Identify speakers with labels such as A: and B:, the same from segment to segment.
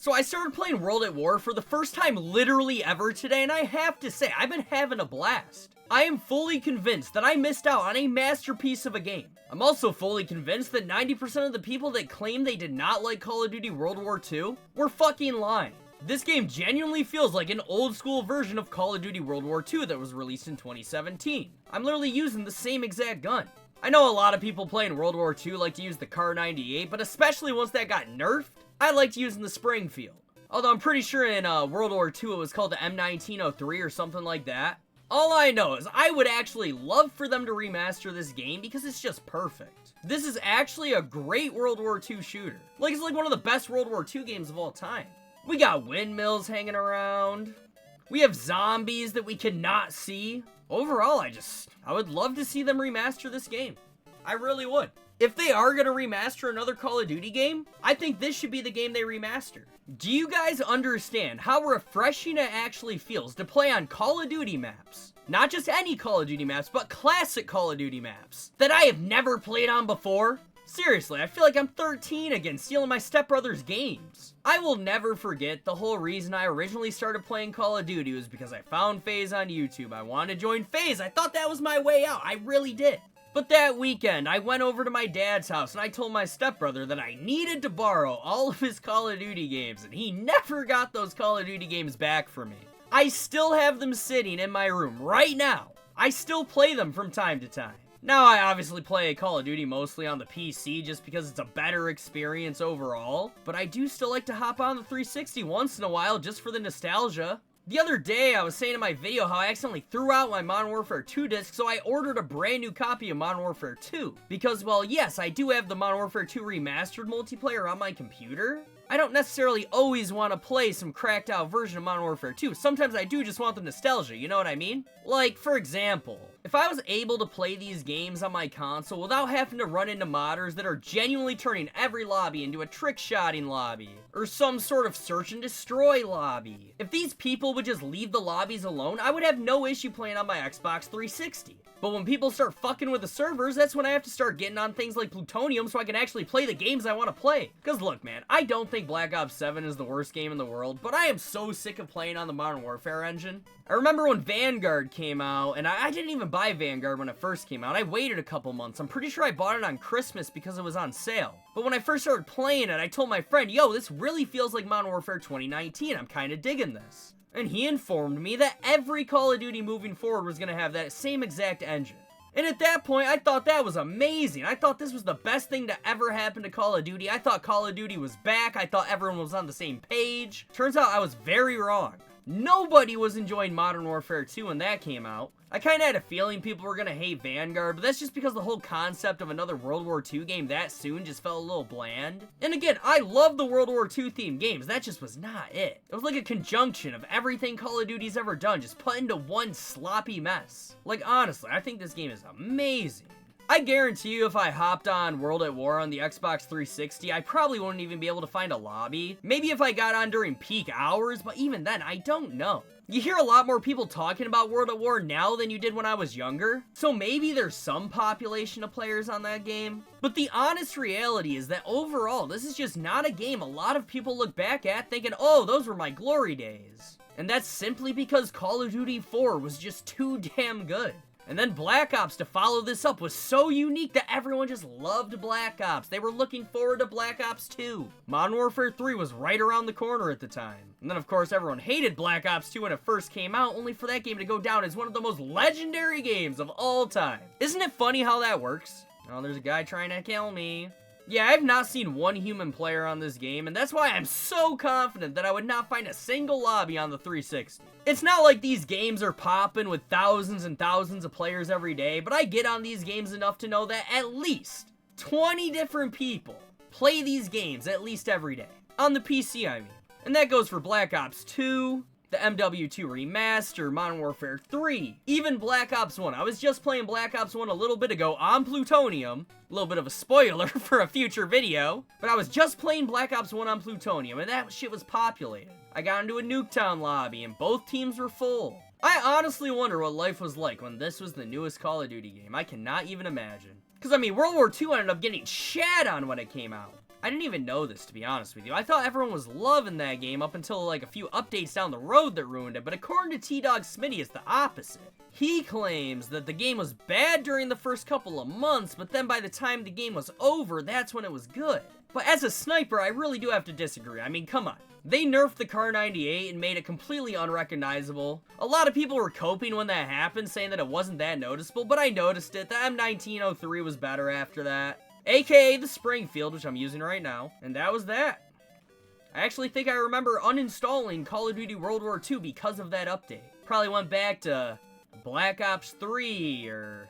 A: So I started playing World at War for the first time literally ever today, and I have to say, I've been having a blast. I am fully convinced that I missed out on a masterpiece of a game. I'm also fully convinced that 90% of the people that claim they did not like Call of Duty World War II were fucking lying. This game genuinely feels like an old school version of Call of Duty World War II that was released in 2017. I'm literally using the same exact gun. I know a lot of people playing World War II like to use the Kar 98, but especially once that got nerfed, I liked using the Springfield. Although I'm pretty sure in World War II it was called the M1903 or something like that. All I know is I would actually love for them to remaster this game because it's just perfect. This is actually a great World War II shooter. Like, it's like one of the best World War II games of all time. We got windmills hanging around. We have zombies that we cannot see. Overall, I would love to see them remaster this game. I really would. If they are going to remaster another Call of Duty game, I think this should be the game they remaster. Do you guys understand how refreshing it actually feels to play on Call of Duty maps? Not just any Call of Duty maps, but classic Call of Duty maps that I have never played on before? Seriously, I feel like I'm 13 again, stealing my stepbrother's games. I will never forget the whole reason I originally started playing Call of Duty was because I found FaZe on YouTube. I wanted to join FaZe. I thought that was my way out. I really did. But that weekend, I went over to my dad's house and I told my stepbrother that I needed to borrow all of his Call of Duty games, and he never got those Call of Duty games back from me. I still have them sitting in my room right now. I still play them from time to time. Now, I obviously play Call of Duty mostly on the PC just because it's a better experience overall, but I do still like to hop on the 360 once in a while just for the nostalgia. The other day, I was saying in my video how I accidentally threw out my Modern Warfare 2 disc, so I ordered a brand new copy of Modern Warfare 2. Because, well, yes, I do have the Modern Warfare 2 remastered multiplayer on my computer. I don't necessarily always want to play some cracked out version of Modern Warfare 2. Sometimes I do just want the nostalgia, you know what I mean? Like, for example, if I was able to play these games on my console without having to run into modders that are genuinely turning every lobby into a trick-shotting lobby, or some sort of search and destroy lobby, if these people would just leave the lobbies alone, I would have no issue playing on my Xbox 360. But when people start fucking with the servers, that's when I have to start getting on things like Plutonium so I can actually play the games I want to play. Because look, man, I don't think Black Ops 7 is the worst game in the world, but I am so sick of playing on the Modern Warfare engine. I remember when Vanguard came out, and I didn't even buy Vanguard when it first came out. I waited a couple months. I'm pretty sure I bought it on Christmas because it was on sale. But when I first started playing it, I told my friend, yo, this really feels like Modern Warfare 2019. I'm kind of digging this. And he informed me that every Call of Duty moving forward was going to have that same exact engine. And at that point, I thought that was amazing. I thought this was the best thing to ever happen to Call of Duty. I thought Call of Duty was back. I thought everyone was on the same page. Turns out I was very wrong. Nobody was enjoying Modern Warfare 2 when that came out. I kind of had a feeling people were going to hate Vanguard, but that's just because the whole concept of another World War II game that soon just felt a little bland. And again, I love the World War II themed games, that just was not it. It was like a conjunction of everything Call of Duty's ever done, just put into one sloppy mess. Like, honestly, I think this game is amazing. I guarantee you if I hopped on World at War on the Xbox 360, I probably wouldn't even be able to find a lobby. Maybe if I got on during peak hours, but even then, I don't know. You hear a lot more people talking about World at War now than you did when I was younger, so maybe there's some population of players on that game. But the honest reality is that overall, this is just not a game a lot of people look back at thinking, oh, those were my glory days. And that's simply because Call of Duty 4 was just too damn good. And then Black Ops to follow this up was so unique that everyone just loved Black Ops. They were looking forward to Black Ops 2. Modern Warfare 3 was right around the corner at the time. And then of course everyone hated Black Ops 2 when it first came out, only for that game to go down as one of the most legendary games of all time. Isn't it funny how that works? Oh, there's a guy trying to kill me. Yeah, I've not seen one human player on this game, and that's why I'm so confident that I would not find a single lobby on the 360. It's not like these games are popping with thousands and thousands of players every day, but I get on these games enough to know that at least 20 different people play these games at least every day. On the PC, I mean. And that goes for Black Ops 2, the MW2 Remaster, Modern Warfare 3, even Black Ops 1. I was just playing Black Ops 1 a little bit ago on Plutonium. A little bit of a spoiler for a future video, but I was just playing Black Ops 1 on Plutonium, and that shit was populated. I got into a Nuketown lobby, and both teams were full. I honestly wonder what life was like when this was the newest Call of Duty game. I cannot even imagine. Because, I mean, World War II ended up getting shat on when it came out. I didn't even know this, to be honest with you. I thought everyone was loving that game up until like a few updates down the road that ruined it, but according to T-Dog Smitty, it's the opposite. He claims that the game was bad during the first couple of months, but then by the time the game was over, that's when it was good. But as a sniper, I really do have to disagree. I mean, come on. They nerfed the Kar 98 and made it completely unrecognizable. A lot of people were coping when that happened, saying that it wasn't that noticeable, but I noticed it. The M1903 was better after that. AKA the Springfield, which I'm using right now. And that was that. I actually think I remember uninstalling Call of Duty World War II because of that update. Probably went back to Black Ops 3 or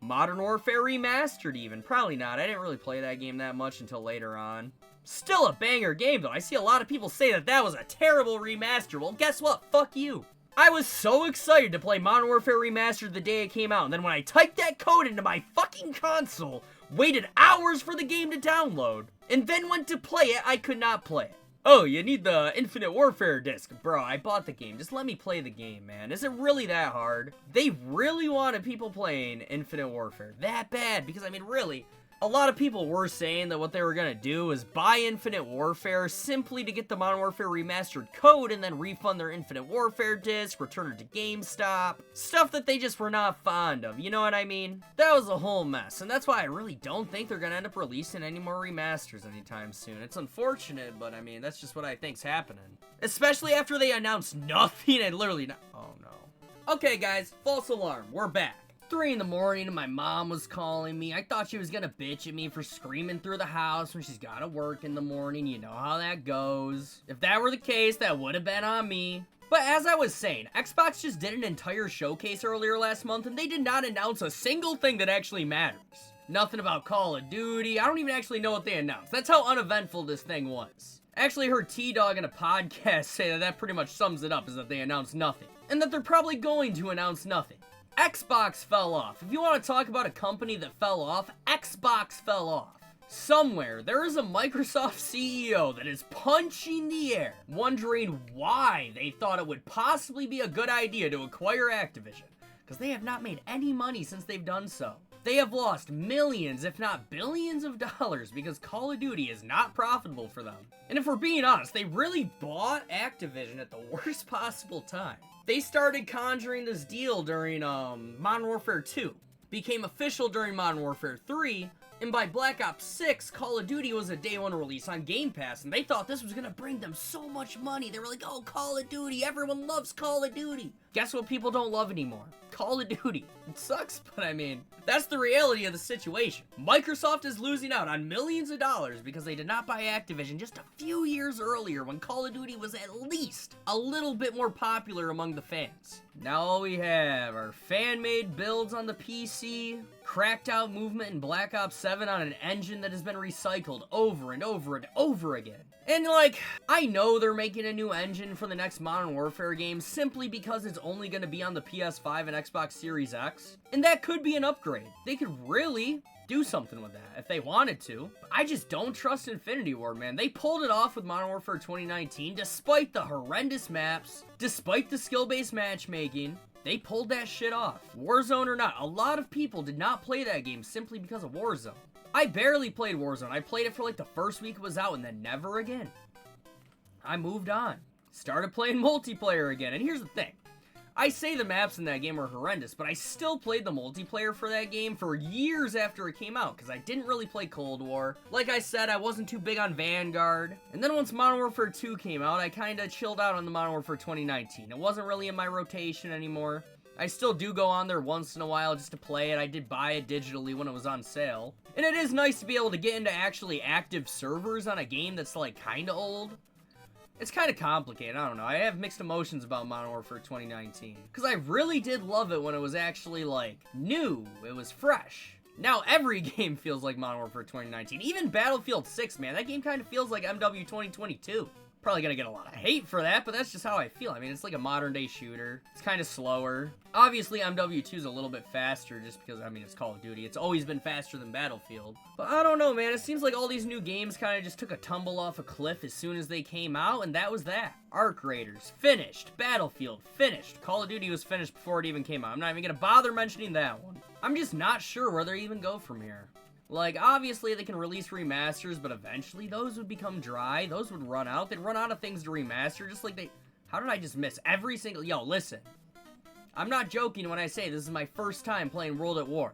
A: Modern Warfare Remastered even. Probably not. I didn't really play that game that much until later on. Still a banger game though. I see a lot of people say that that was a terrible remaster. Well, guess what? Fuck you. I was so excited to play Modern Warfare Remastered the day it came out, and then when I typed that code into my fucking console, waited hours for the game to download, and then went to play it, I could not play it. Oh, you need the Infinite Warfare disc. Bro, I bought the game. Just let me play the game, man. Is it really that hard? They really wanted people playing Infinite Warfare that bad, because, I mean, really, a lot of people were saying that what they were gonna do was buy Infinite Warfare simply to get the Modern Warfare Remastered code and then refund their Infinite Warfare disc, return it to GameStop. Stuff that they just were not fond of, you know what I mean? That was a whole mess, and that's why I really don't think they're gonna end up releasing any more remasters anytime soon. It's unfortunate, but I mean, that's just what I think's happening. Especially after they announced nothing and literally not— oh no. Okay guys, false alarm, we're back. 3 in the morning and my mom was calling me. I thought she was gonna bitch at me for screaming through the house when she's gotta work in the morning. You know how that goes. If that were the case, that would have been on me. But as I was saying, Xbox just did an entire showcase earlier last month and they did not announce a single thing that actually matters. Nothing about Call of Duty. I don't even actually know what they announced. That's how uneventful this thing was. I actually heard T-Dog in a podcast say that pretty much sums it up, is that they announced nothing. And that they're probably going to announce nothing. Xbox fell off. If you want to talk about a company that fell off, Xbox fell off. Somewhere, there is a Microsoft CEO that is punching the air, wondering why they thought it would possibly be a good idea to acquire Activision, because they have not made any money since they've done so. They have lost millions, if not billions of dollars because Call of Duty is not profitable for them. And if we're being honest, they really bought Activision at the worst possible time. They started conjuring this deal during Modern Warfare 2, became official during Modern Warfare 3, and by Black Ops 6, Call of Duty was a day one release on Game Pass, and they thought this was gonna bring them so much money. They were like, oh, Call of Duty, everyone loves Call of Duty. Guess what people don't love anymore? Call of Duty. It sucks, but I mean, that's the reality of the situation. Microsoft is losing out on millions of dollars because they did not buy Activision just a few years earlier when Call of Duty was at least a little bit more popular among the fans. Now all we have are fan-made builds on the PC, cracked out movement in Black Ops 7 on an engine that has been recycled over and over and over again. And like, I know they're making a new engine for the next Modern Warfare game simply because it's only going to be on the PS5 and Xbox Series X. And that could be an upgrade. They could really do something with that if they wanted to. But I just don't trust Infinity Ward, man. They pulled it off with Modern Warfare 2019 despite the horrendous maps, despite the skill-based matchmaking. They pulled that shit off. Warzone or not, a lot of people did not play that game simply because of Warzone. I barely played Warzone. I played it for like the first week it was out and then never again. I moved on. Started playing multiplayer again. And here's the thing. I say the maps in that game were horrendous, but I still played the multiplayer for that game for years after it came out, because I didn't really play Cold War. Like I said, I wasn't too big on Vanguard. And then once Modern Warfare 2 came out, I kinda chilled out on the Modern Warfare 2019. It wasn't really in my rotation anymore. I still do go on there once in a while just to play it. I did buy it digitally when it was on sale. And it is nice to be able to get into actually active servers on a game that's like kinda old. It's kind of complicated, I don't know. I have mixed emotions about Modern Warfare 2019. Because I really did love it when it was actually, like, new. It was fresh. Now every game feels like Modern Warfare 2019. Even Battlefield 6, man. That game kind of feels like MW 2022. Probably gonna get a lot of hate for that, but that's just how I feel. I mean, it's like a modern-day shooter. It's kind of slower. Obviously, MW2 is a little bit faster just because, I mean, it's Call of Duty. It's always been faster than Battlefield. But I don't know, man. It seems like all these new games kind of just took a tumble off a cliff as soon as they came out, and that was that. Arc Raiders, finished. Battlefield, finished. Call of Duty was finished before it even came out. I'm not even gonna bother mentioning that one. I'm just not sure where they even go from here. Like, obviously they can release remasters, but eventually those would become dry. Those would run out. They'd run out of things to remaster, just like they... How did I just miss every single... Yo, listen. I'm not joking when I say this is my first time playing World at War.